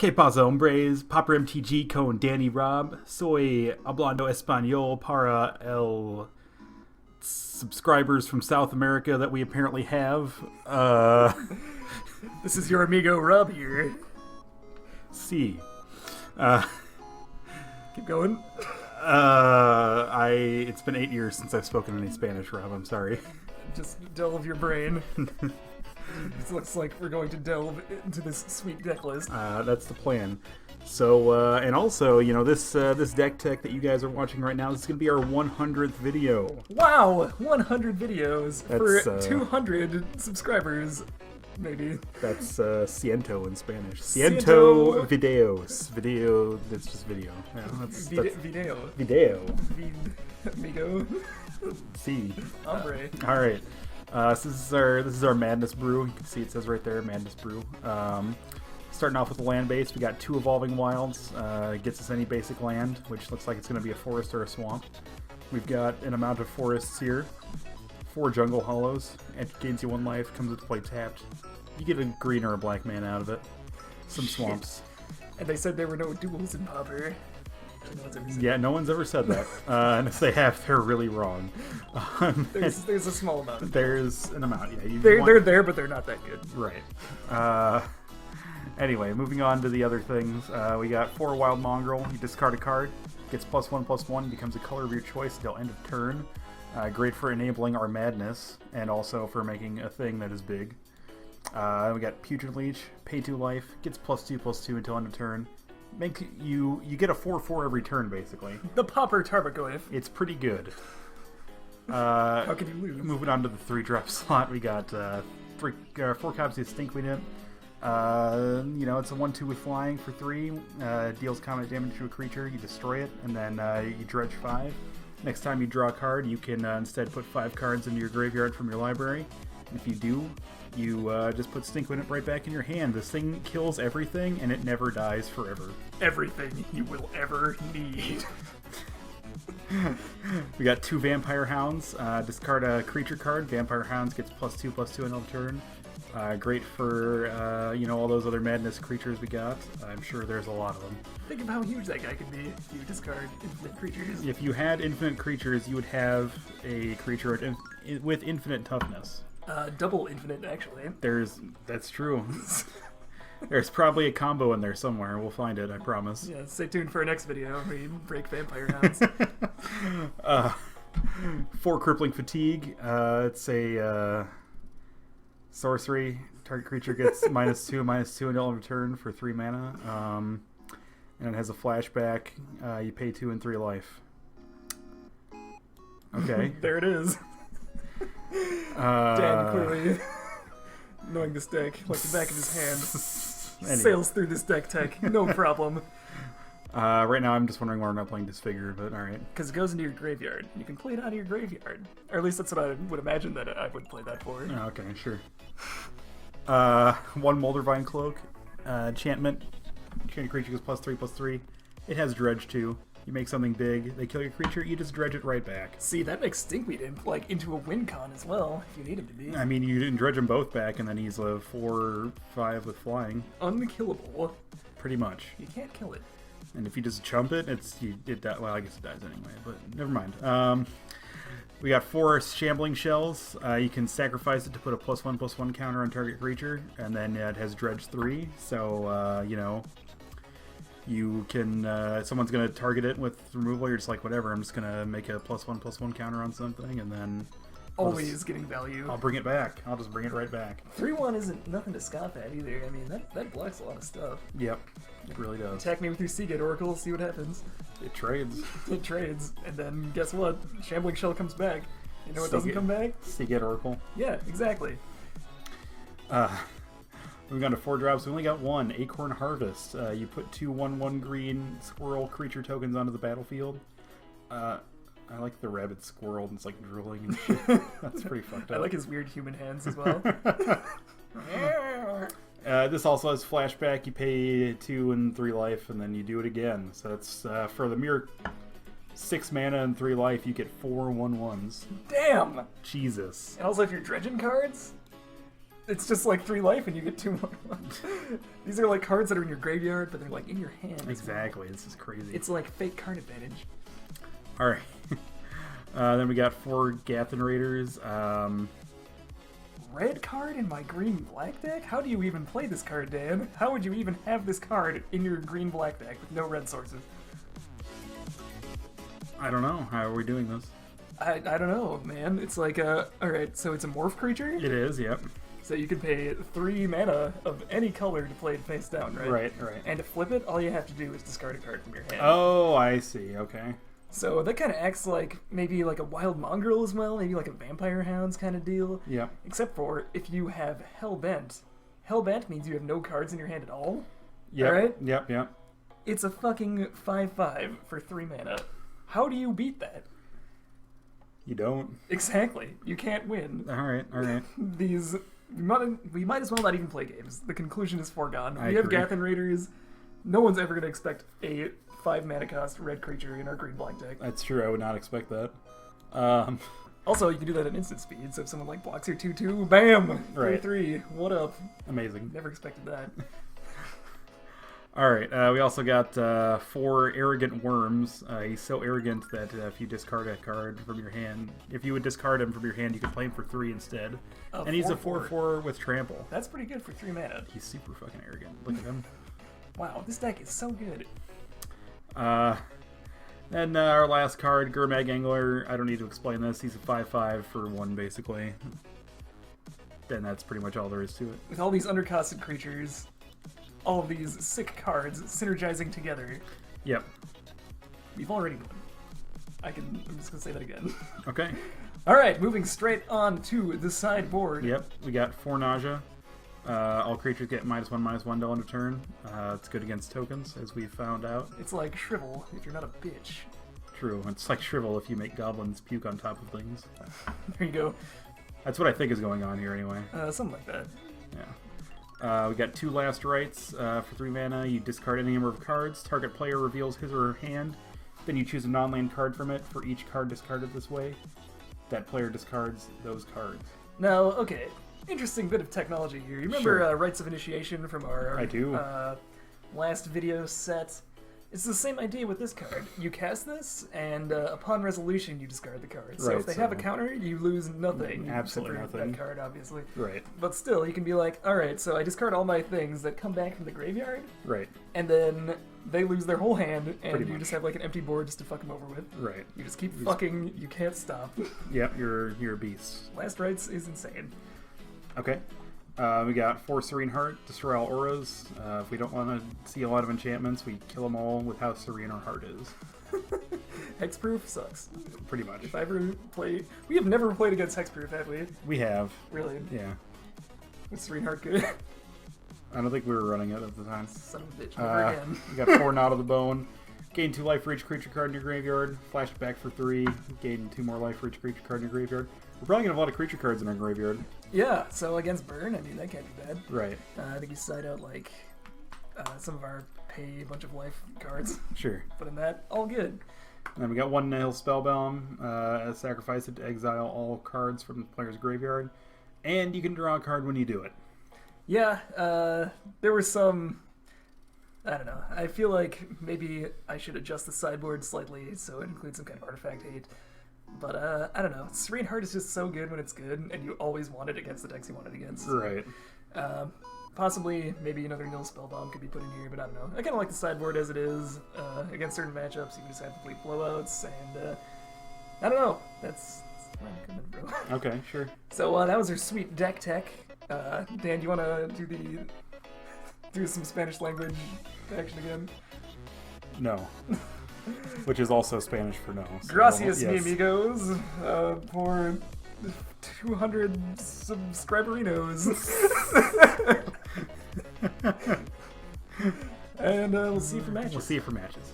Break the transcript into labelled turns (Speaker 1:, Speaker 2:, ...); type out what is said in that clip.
Speaker 1: Que pasa, hombres? Pauper MTG con Danny Rob. Soy hablando español para el subscribers from South America that we apparently have.
Speaker 2: This is your amigo Rob here.
Speaker 1: Sí.
Speaker 2: Keep going.
Speaker 1: It's been 8 years since I've spoken any Spanish, Rob. I'm sorry.
Speaker 2: Just delve your brain. It looks like we're going to delve into this sweet deck list.
Speaker 1: That's the plan. So, and also, you know, this Decktech that you guys are watching right now, this is going to be our 100th video.
Speaker 2: Wow! 100 videos
Speaker 1: That's,
Speaker 2: for 200 subscribers, maybe.
Speaker 1: That's ciento in Spanish. Ciento videos. Video, that's just video. Yeah, that's
Speaker 2: Video.
Speaker 1: video.
Speaker 2: Amigo.
Speaker 1: See.
Speaker 2: Hombre.
Speaker 1: All right. So this is our Madness Brew. You can see it says right there, Madness Brew. Starting off with the land base, we got 2 Evolving Wilds. It gets us any basic land, which looks like it's going to be a forest or a swamp. We've got an amount of forests here. 4 Jungle Hollows. It gains you 1 life, comes into play tapped. You get a green or a black mana out of it. Some swamps.
Speaker 2: And they said there were no duels in Pauper.
Speaker 1: Yeah, no one's ever said that. And if they have, they're really wrong.
Speaker 2: There's a small amount.
Speaker 1: There's an amount, yeah.
Speaker 2: They're there, but they're not that good.
Speaker 1: Right. Anyway, moving on to the other things. We got 4 Wild Mongrel. You discard a card. Gets +1/+1. Becomes a color of your choice until end of turn. Great for enabling our madness. And also for making a thing that is big. We got Putrid Leech. Pay 2 life. Gets +2/+2 until end of turn. You get a 4/4 every turn, basically.
Speaker 2: The Pauper Tarmogoyf.
Speaker 1: It's pretty good.
Speaker 2: How can you lose?
Speaker 1: Moving on to the 3-drop slot, we got 4 copies of Stinkweed Imp. You know, it's a 1/2 with flying for 3. Deals combat damage to a creature. You destroy it, and then you dredge 5. Next time you draw a card, you can instead put 5 cards into your graveyard from your library. And if you do, you just put Stinkweed Imp right back in your hand. This thing kills everything, and it never dies forever.
Speaker 2: Everything you will ever need.
Speaker 1: We got 2 Vampire Hounds. Discard a creature card. Vampire Hounds gets +2/+2 on the turn. Great for, you know, all those other madness creatures we got. I'm sure there's a lot of them.
Speaker 2: Think of how huge that guy could be if you discard infinite creatures.
Speaker 1: If you had infinite creatures, you would have a creature with infinite toughness.
Speaker 2: Double infinite, actually.
Speaker 1: That's true. There's probably a combo in there somewhere. We'll find it, I promise.
Speaker 2: Yeah, stay tuned for our next video where we break Vampire Hounds.
Speaker 1: 4 Crippling Fatigue. It's a sorcery. Target creature gets -2/-2 until end of turn for 3 mana. And it has a flashback. You pay 2 and 3 life. Okay.
Speaker 2: There it is. Dan clearly knowing this deck like the back of his hand.
Speaker 1: Anyway.
Speaker 2: Sails through this deck tech, no problem.
Speaker 1: Right now I'm just wondering why I'm not playing Disfigure, but alright.
Speaker 2: Because it goes into your graveyard. You can play it out of your graveyard. Or at least that's what I would imagine that I would play that for.
Speaker 1: Oh, okay, sure. 1 Moldervine Cloak. Enchantment. Your creature goes +3/+3. It has Dredge too. You make something big, they kill your creature, you just dredge it right back.
Speaker 2: See, that makes Stinkweed Imp like into a win con as well, if you need him to be.
Speaker 1: I mean, you didn't dredge them both back, and then he's a 4/5 with flying.
Speaker 2: Unkillable.
Speaker 1: Pretty much.
Speaker 2: You can't kill it.
Speaker 1: And if you just chump it, well, I guess it dies anyway, but never mind. We got 4 Shambling Shells. You can sacrifice it to put a +1/+1 counter on target creature, and then it has Dredge 3, so, you know, you can, someone's going to target it with removal, you're just like, whatever, I'm just going to make a +1/+1 counter on something, and then...
Speaker 2: Always getting value.
Speaker 1: I'll bring it back. I'll just bring it right back.
Speaker 2: 3/1 isn't nothing to scoff at either. I mean, that blocks a lot of stuff.
Speaker 1: Yep, it really does.
Speaker 2: Attack me with your Seagate Oracle, see what happens.
Speaker 1: It trades.
Speaker 2: It trades, and then guess what? Shambling Shell comes back. You know what doesn't come back?
Speaker 1: Seagate Oracle.
Speaker 2: Yeah, exactly.
Speaker 1: Moving on to 4 drops, we only got 1. Acorn Harvest. You put 2 1/1 green squirrel creature tokens onto the battlefield. I like the rabbit squirrel, and it's like drooling and shit. That's pretty fucked up.
Speaker 2: I like his weird human hands as well.
Speaker 1: This also has flashback. You pay 2 and 3 life, and then you do it again. So that's for the mere 6 mana and 3 life, you get 4 1/1s.
Speaker 2: Damn!
Speaker 1: Jesus.
Speaker 2: And also if you're dredging cards, It's just like 3 life and you get 2 more. These are like cards that are in your graveyard, but they're like in your hand.
Speaker 1: Exactly. This is crazy.
Speaker 2: It's like fake card advantage.
Speaker 1: All right. Then we got 4 Gathan Raiders.
Speaker 2: Red card in my green-black deck? How do you even play this card, Dan? How would you even have this card in your green-black deck with no red sources?
Speaker 1: I don't know. How are we doing this?
Speaker 2: I don't know, man. It's like alright, so it's a morph creature?
Speaker 1: It is, yep.
Speaker 2: So you can pay 3 mana of any color to play it face down, right?
Speaker 1: Right.
Speaker 2: And to flip it, all you have to do is discard a card from your hand.
Speaker 1: Oh, I see. Okay.
Speaker 2: So that kind of acts like maybe like a Wild Mongrel as well, maybe like a Vampire Hounds kind of deal.
Speaker 1: Yep.
Speaker 2: Except for if you have Hellbent. Hellbent means you have no cards in your hand at all.
Speaker 1: Yep.
Speaker 2: Alright?
Speaker 1: Yep.
Speaker 2: It's a fucking 5/5 for 3 mana. How do you beat that?
Speaker 1: You don't.
Speaker 2: Exactly. You can't win.
Speaker 1: All right.
Speaker 2: These... We might as well not even play games. The conclusion is foregone.
Speaker 1: I
Speaker 2: We have
Speaker 1: agree.
Speaker 2: Gathan Raiders. No one's ever going to expect a 5 mana cost red creature in our green-black deck.
Speaker 1: That's true. I would not expect that.
Speaker 2: Also, you can do that at instant speed, so if someone like blocks your 2/2, bam!
Speaker 1: Right.
Speaker 2: 3/3. What up?
Speaker 1: Amazing.
Speaker 2: Never expected that.
Speaker 1: All right. We also got 4 Arrogant Wurms. He's so arrogant that if you discard a card from your hand, if you would discard him from your hand, you could play him for 3 instead. And he's a 4/4 with trample.
Speaker 2: That's pretty good for 3 mana.
Speaker 1: He's super fucking arrogant. Look at him.
Speaker 2: Wow, this deck is so good.
Speaker 1: Then our last card, Gurmag Angler. I don't need to explain this. He's a 5/5 for 1, basically. Then that's pretty much all there is to it.
Speaker 2: With all these undercosted creatures, all of these sick cards synergizing together,
Speaker 1: Yep.
Speaker 2: we've already won. I'm just gonna say that again.
Speaker 1: Okay.
Speaker 2: Alright, moving straight on to the sideboard.
Speaker 1: Yep. We got 4 Nausea. All creatures get -1/-1 till end of turn. It's good against tokens, as we found out.
Speaker 2: It's like Shrivel if you're not a bitch.
Speaker 1: True. It's like Shrivel if you make goblins puke on top of things.
Speaker 2: There you go.
Speaker 1: That's what I think is going on here, anyway.
Speaker 2: Something like that.
Speaker 1: Yeah. We got 2 Last Rites for 3 mana. You discard any number of cards. Target player reveals his or her hand. Then you choose a non-land card from it. For each card discarded this way, that player discards those cards.
Speaker 2: Now, okay, interesting bit of technology here. You remember
Speaker 1: Sure.
Speaker 2: Rites of Initiation from our
Speaker 1: I do.
Speaker 2: last video set? It's the same idea with this card. You cast this, and upon resolution, you discard the card. So
Speaker 1: Right,
Speaker 2: if they have a
Speaker 1: so-
Speaker 2: counter, you lose nothing.
Speaker 1: Absolutely
Speaker 2: except for
Speaker 1: nothing.
Speaker 2: that card, obviously.
Speaker 1: Right.
Speaker 2: But still, you can be like, alright, so I discard all my things that come back from the graveyard,
Speaker 1: Right.
Speaker 2: and then they lose their whole hand, and
Speaker 1: Pretty
Speaker 2: you
Speaker 1: much.
Speaker 2: just have like an empty board just to fuck them over with.
Speaker 1: Right.
Speaker 2: You just keep fucking, you can't stop.
Speaker 1: Yep. You're a beast.
Speaker 2: Last Rites is insane.
Speaker 1: Okay. We got 4 Serene Heart, destroy all auras. If we don't want to see a lot of enchantments, we kill them all with how serene our heart is.
Speaker 2: Hexproof sucks.
Speaker 1: Pretty much.
Speaker 2: If I ever play... We have never played against Hexproof, have we?
Speaker 1: We have.
Speaker 2: Really?
Speaker 1: Yeah.
Speaker 2: Was Serene Heart good?
Speaker 1: I don't think we were running it at the time.
Speaker 2: Son of a bitch, never again.
Speaker 1: We got 4 Knot of the Bone. Gain 2 life for each creature card in your graveyard. Flash it back for 3. Gain 2 more life for each creature card in your graveyard. We're probably going to have a lot of creature cards in our graveyard.
Speaker 2: Yeah, so against Burn, I mean, that can't be bad.
Speaker 1: Right.
Speaker 2: I think you side out, like, some of our pay a bunch of life cards.
Speaker 1: Sure.
Speaker 2: But in that, all good.
Speaker 1: And then we got 1 Nihil Spellbomb. Sacrifice it to exile all cards from the player's graveyard. And you can draw a card when you do it.
Speaker 2: Yeah, there were some... I don't know. I feel like maybe I should adjust the sideboard slightly so it includes some kind of artifact hate. But, I don't know. Serene Heart is just so good when it's good, and you always want it against the decks you want it against.
Speaker 1: Right.
Speaker 2: Possibly, maybe another Nihil Spellbomb could be put in here, but I don't know. I kind of like the sideboard as it is. Against certain matchups, you can just have complete blowouts, and, I don't know. That's my comment, bro.
Speaker 1: Okay, sure.
Speaker 2: So, that was our sweet deck tech. Dan, do you want to do some Spanish language action again?
Speaker 1: No. Which is also Spanish for no. So,
Speaker 2: Gracias, mi
Speaker 1: yes.
Speaker 2: amigos, por 200 subscriberinos. And we'll see you for matches.
Speaker 1: We'll see you for matches.